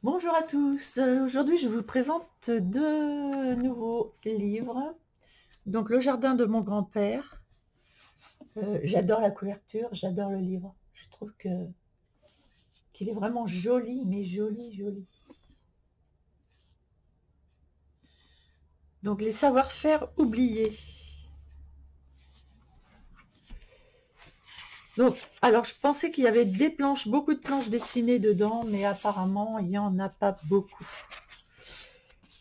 Bonjour à tous, aujourd'hui je vous présente deux nouveaux livres. Donc Le jardin de mon grand-père, j'adore la couverture, j'adore le livre. Je trouve qu'il est vraiment joli, mais joli, joli. Donc Les savoir-faire oubliés. Donc, alors je pensais qu'il y avait des planches, beaucoup de planches dessinées dedans, mais apparemment il n'y en a pas beaucoup.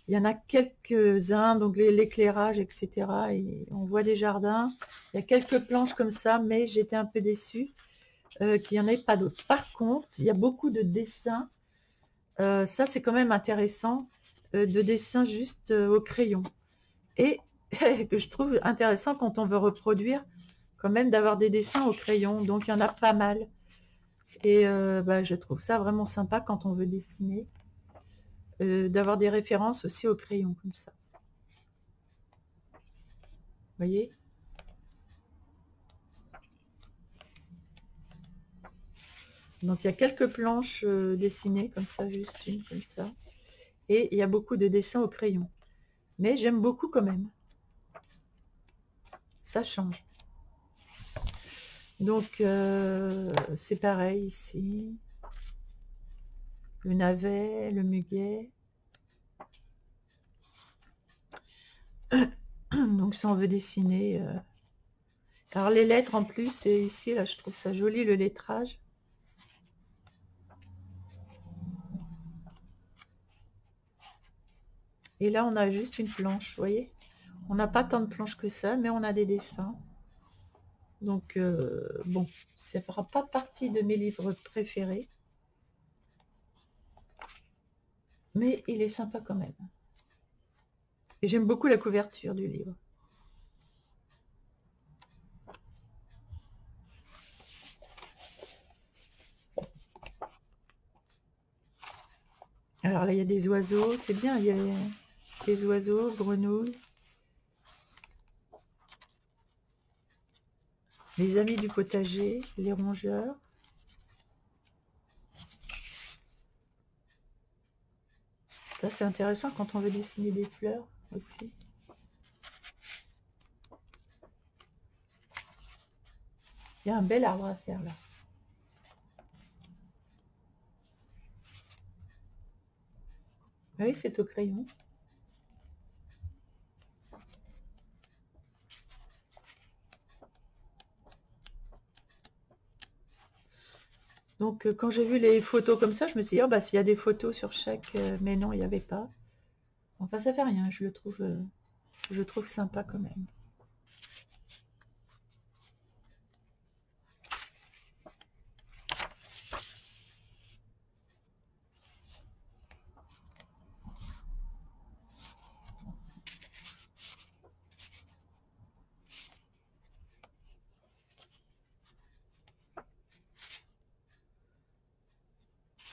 Il y en a quelques-uns, donc l'éclairage, etc. Et on voit des jardins. Il y a quelques planches comme ça, mais j'étais un peu déçue qu'il n'y en ait pas d'autres. Par contre, il y a beaucoup de dessins. Ça, c'est quand même intéressant, de dessins juste au crayon. Et que je trouve intéressant quand on veut reproduire, quand même d'avoir des dessins au crayon. Donc, il y en a pas mal. Et je trouve ça vraiment sympa quand on veut dessiner. D'avoir des références aussi au crayon comme ça. Vous voyez? Donc il y a quelques planches dessinées comme ça, juste une comme ça. Et il y a beaucoup de dessins au crayon. Mais j'aime beaucoup quand même. Ça change. Donc c'est pareil ici. Le navet, le muguet. Donc si on veut dessiner... Alors les lettres en plus, c'est ici, là je trouve ça joli le lettrage. Et là on a juste une planche, vous voyez. On n'a pas tant de planches que ça, mais on a des dessins. Donc bon, ça ne fera pas partie de mes livres préférés. Mais il est sympa quand même. Et j'aime beaucoup la couverture du livre. Alors là, il y a des oiseaux, c'est bien, il y a des oiseaux, grenouilles. Les amis du potager, les rongeurs. Ça, c'est intéressant quand on veut dessiner des fleurs aussi. Il y a un bel arbre à faire là. Oui, c'est au crayon. Donc quand j'ai vu les photos comme ça, je me suis dit, oh, bah, s'il y a des photos sur chaque... mais non, il n'y avait pas. Enfin, ça fait rien, je le trouve sympa quand même.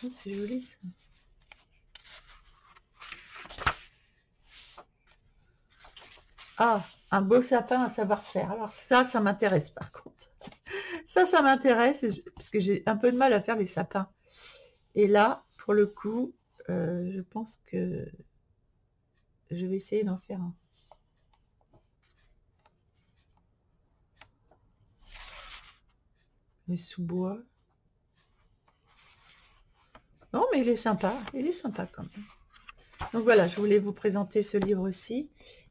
Oh, c'est joli ça. Ah, un beau sapin à savoir-faire. Alors ça m'intéresse par contre. Ça m'intéresse, parce que j'ai un peu de mal à faire les sapins. Et là, pour le coup, je pense que je vais essayer d'en faire un. Le sous-bois. Non, mais il est sympa quand même. Donc voilà, je voulais vous présenter ce livre-ci.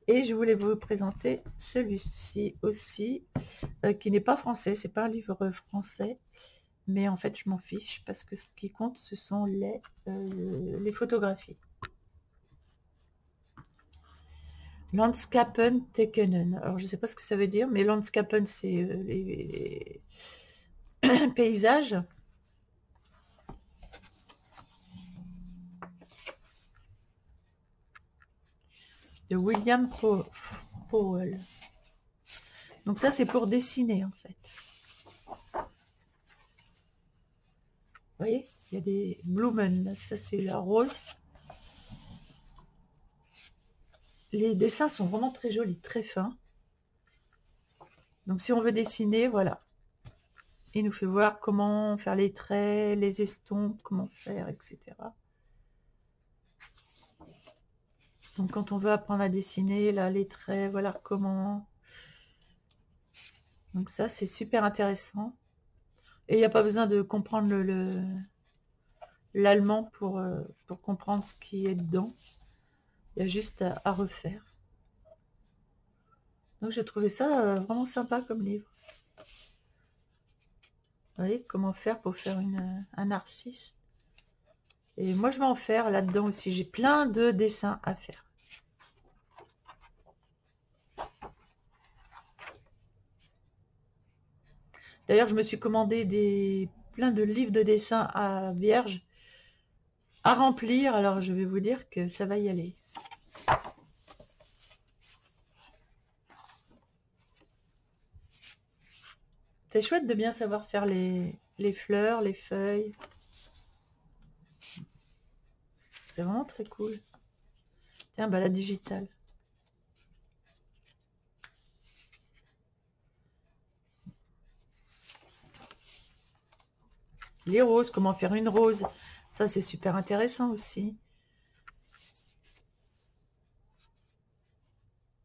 Et je voulais vous présenter celui-ci aussi, qui n'est pas français, c'est pas un livre français. Mais en fait, je m'en fiche, parce que ce qui compte, ce sont les photographies. Landskapen Teckenen. Alors, je ne sais pas ce que ça veut dire, mais Landskapen, c'est les paysages. De William Powell. Donc ça, c'est pour dessiner, en fait. Vous voyez, il y a des blumen. Ça, c'est la rose. Les dessins sont vraiment très jolis, très fins. Donc, si on veut dessiner, voilà. Il nous fait voir comment faire les traits, les estompes, comment faire, etc. Donc quand on veut apprendre à dessiner, là, les traits, voilà comment. Donc ça, c'est super intéressant. Et il n'y a pas besoin de comprendre l'allemand pour comprendre ce qui est dedans. Il y a juste à refaire. Donc j'ai trouvé ça vraiment sympa comme livre. Vous voyez comment faire pour faire un narcisse. Et moi je vais en faire là-dedans aussi. J'ai plein de dessins à faire. D'ailleurs je me suis commandé plein de livres de dessins à vierge à remplir. Alors je vais vous dire que ça va y aller. C'est chouette de bien savoir faire les fleurs, les feuilles. C'est vraiment très cool. Tiens, bah la digitale. Les roses, comment faire une rose. Ça, c'est super intéressant aussi.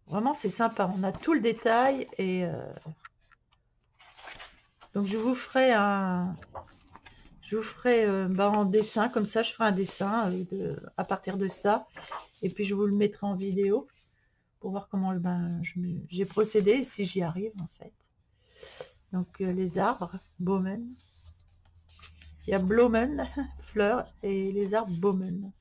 Vraiment, c'est sympa. On a tout le détail. Et donc, je vous ferai en dessin. Comme ça, je ferai un dessin à partir de ça. Et puis, je vous le mettrai en vidéo pour voir comment j'ai procédé, si j'y arrive, en fait. Donc, les arbres, Baumen. Il y a Blumen, fleurs, et les arbres Baumen.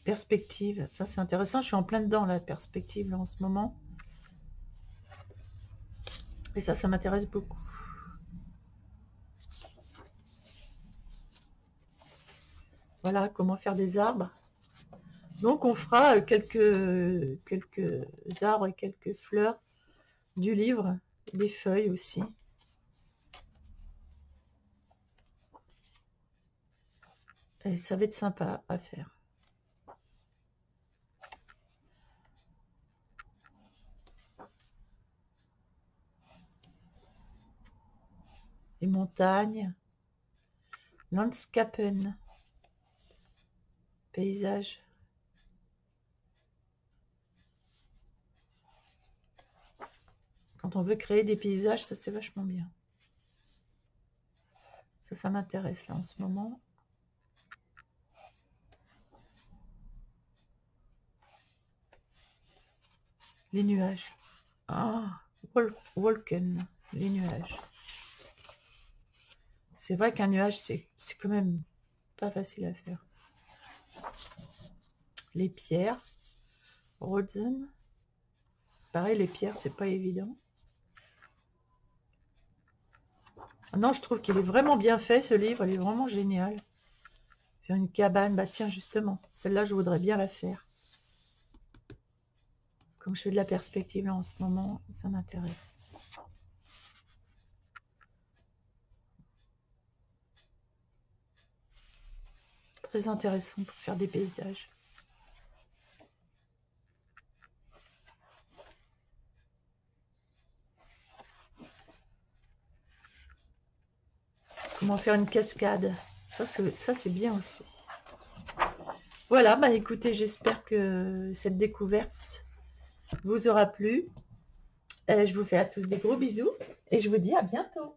Perspective, ça c'est intéressant. Je suis en plein dedans, la perspective, là, en ce moment. Et ça m'intéresse beaucoup. Voilà, comment faire des arbres. Donc, on fera quelques arbres et quelques fleurs du livre, des feuilles aussi. Et ça va être sympa à faire. Les montagnes, Landskapen, paysage. Quand on veut créer des paysages, ça c'est vachement bien. Ça m'intéresse là en ce moment. Les nuages. Ah, Wolken, les nuages. C'est vrai qu'un nuage, c'est quand même pas facile à faire. Les pierres. Rosen. Pareil, les pierres, c'est pas évident. Non, je trouve qu'il est vraiment bien fait, ce livre. Il est vraiment génial. Faire une cabane. Bah tiens, justement, celle-là, je voudrais bien la faire. Comme je fais de la perspective là en ce moment, ça m'intéresse. Très intéressant pour faire des paysages. Comment faire une cascade. Ça c'est bien aussi. Voilà, bah écoutez, j'espère que cette découverte vous aura plu. Je vous fais à tous des gros bisous et je vous dis à bientôt.